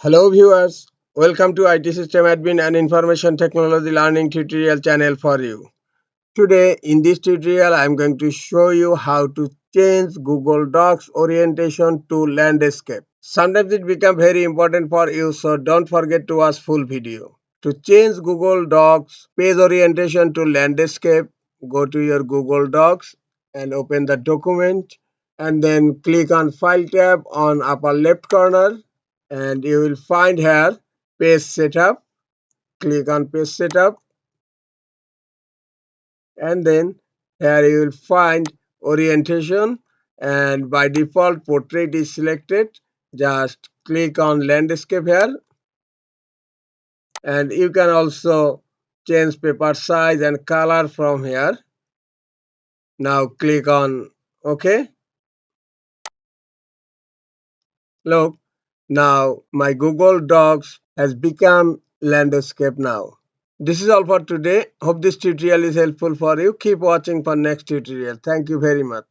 Hello viewers, welcome to IT System Admin and Information Technology Learning tutorial channel for you. Today in this tutorial I am going to show you how to change Google Docs orientation to landscape. Sometimes it becomes very important for you, so don't forget to watch full video. To change Google Docs page orientation to landscape, go to your Google Docs and open the document and then click on File tab on upper left corner and you will find here page setup. Click on page setup and then here you will find orientation, and by default portrait is selected. Just click on landscape here, and you can also change paper size and color from here. Now click on OK. Look, now my Google Docs has become landscape now. This is all for today. Hope this tutorial is helpful for you. Keep watching for next tutorial. Thank you very much.